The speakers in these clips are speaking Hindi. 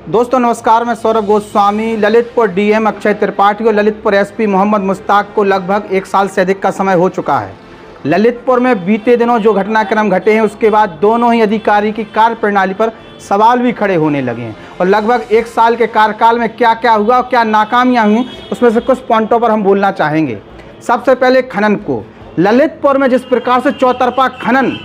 दोस्तों नमस्कार, मैं सौरभ गोस्वामी। ललितपुर डीएम अक्षय त्रिपाठी और ललितपुर एसपी मोहम्मद मुश्ताक को लगभग 1 साल से अधिक का समय हो चुका है। ललितपुर में बीते दिनों जो घटनाक्रम घटे हैं उसके बाद दोनों ही अधिकारी की कार्यप्रणाली पर सवाल भी खड़े होने लगे हैं और लगभग 1 साल के कार्यकाल में क्या क्या हुआ और क्या नाकामियाँ हुई उसमें से कुछ पॉइंटों पर हम बोलना चाहेंगे। सबसे पहले खनन को, ललितपुर में जिस प्रकार से चौतरफा खनन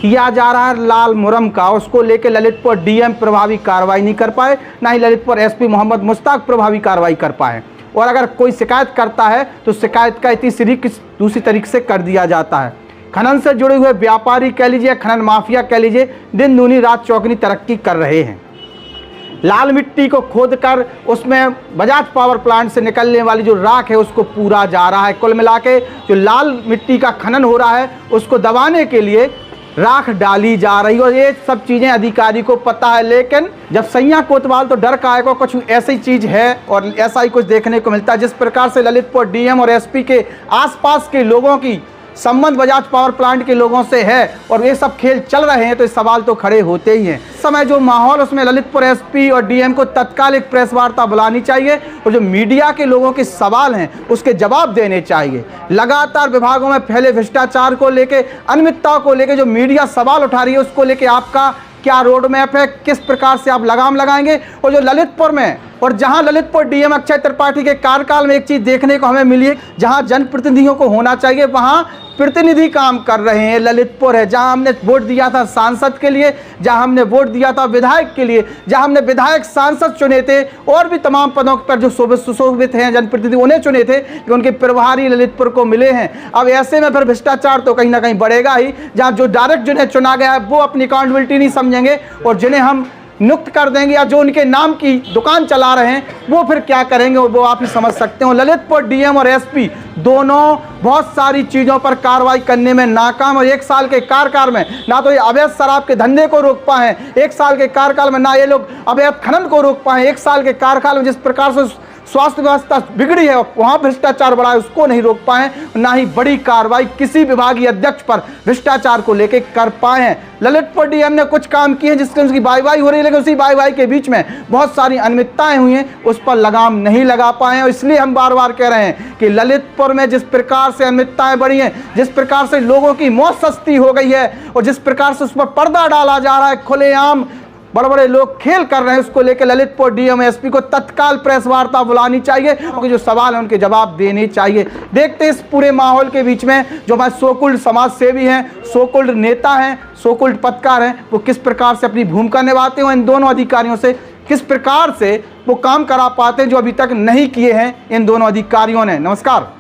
किया जा रहा है लाल मुरम का, उसको लेकर ललितपुर डीएम प्रभावी कार्रवाई नहीं कर पाए, ना ही ललितपुर एसपी मोहम्मद मुश्ताक प्रभावी कार्रवाई कर पाए। और अगर कोई शिकायत करता है तो शिकायत का इतनी सीधी दूसरी तरीके से कर दिया जाता है। खनन से जुड़े हुए व्यापारी कह लीजिए, खनन माफिया कह लीजिए, दिन दूनी रात चौगनी तरक्की कर रहे हैं। लाल मिट्टी को खोदकर उसमें बजाज पावर प्लांट से निकलने वाली जो राख है उसको पूरा जा रहा है। कुल मिला के जो लाल मिट्टी का खनन हो रहा है उसको दबाने के लिए राख डाली जा रही है और ये सब चीज़ें अधिकारी को पता है। लेकिन जब सैया कोतवाल तो डर का आएगा, कुछ ऐसी चीज़ है और ऐसा ही कुछ देखने को मिलता है। जिस प्रकार से ललितपुर डीएम और एसपी के आसपास के लोगों की संबंध बजाज पावर प्लांट के लोगों से है और ये सब खेल चल रहे हैं तो इस सवाल तो खड़े होते ही हैं। इस समय जो माहौल उसमें ललितपुर एसपी और डीएम को तत्काल एक प्रेस वार्ता बुलानी चाहिए और जो मीडिया के लोगों के सवाल हैं उसके जवाब देने चाहिए। लगातार विभागों में फैले भ्रष्टाचार को लेके, अनियमितता को लेके जो मीडिया सवाल उठा रही है उसको लेके आपका क्या रोड मैप है, किस प्रकार से आप लगाम लगाएंगे। और जो ललितपुर में और जहां ललितपुर डीएम अक्षय त्रिपाठी के कार्यकाल में एक चीज़ देखने को हमें मिली है, जहां जनप्रतिनिधियों को होना चाहिए वहां प्रतिनिधि काम कर रहे हैं। ललितपुर है जहां हमने वोट दिया था सांसद के लिए, जहां हमने वोट दिया था विधायक के लिए, जहां हमने विधायक सांसद चुने थे और भी तमाम पदों पर जो सुशोभित हैं जनप्रतिनिधि उन्हें चुने थे कि उनके प्रभारी ललितपुर को मिले हैं। अब ऐसे में फिर भ्रष्टाचार तो कहीं ना कहीं बढ़ेगा ही। जहाँ जो डायरेक्ट जिन्हें चुना गया है वो अपनी अकाउंटेबिलिटी नहीं समझेंगे और जिन्हें हम नियुक्त कर देंगे या जो उनके नाम की दुकान चला रहे हैं वो फिर क्या करेंगे वो आप ही समझ सकते हो। ललितपुर डीएम और एसपी दोनों बहुत सारी चीज़ों पर कार्रवाई करने में नाकाम और 1 साल के कार्यकाल में ना तो ये अवैध शराब के धंधे को रोक पाए, 1 साल के कार्यकाल में ना ये लोग अवैध खनन को रोक पाए, 1 साल के कार्यकाल में जिस प्रकार से स्वास्थ्य व्यवस्था बिगड़ी है वहाँ भ्रष्टाचार बढ़ा है उसको नहीं रोक पाए, ना ही बड़ी कार्रवाई किसी विभागीय अध्यक्ष पर भ्रष्टाचार को लेकर कर पाए हैं। ललितपुर डीएम ने कुछ काम किए जिससे उसकी वाई हो रही है, लेकिन उसी वाई के बीच में बहुत सारी अनियमितताएं हुई हैं, उस पर लगाम नहीं लगा पाए हैं। इसलिए हम बार बार कह रहे हैं कि ललितपुर में जिस प्रकार से अनियमितताएं बढ़ी हैं, जिस प्रकार से लोगों की मौत सस्ती हो गई है और जिस प्रकार से उस पर पर्दा डाला जा रहा है, खुलेआम बड़े बड़े लोग खेल कर रहे हैं, उसको लेकर ललितपुर डीएम एसपी को तत्काल प्रेस वार्ता बुलानी चाहिए क्योंकि जो सवाल है उनके जवाब देने चाहिए। देखते हैं इस पूरे माहौल के बीच में जो हमारे सोकुल्ड समाज सेवी हैं, सोकुल्ड नेता हैं, सोकुल्ड पत्रकार हैं, वो किस प्रकार से अपनी भूमिका निभाते हैं, इन दोनों अधिकारियों से किस प्रकार से वो काम करा पाते हैं जो अभी तक नहीं किए हैं इन दोनों अधिकारियों ने। नमस्कार।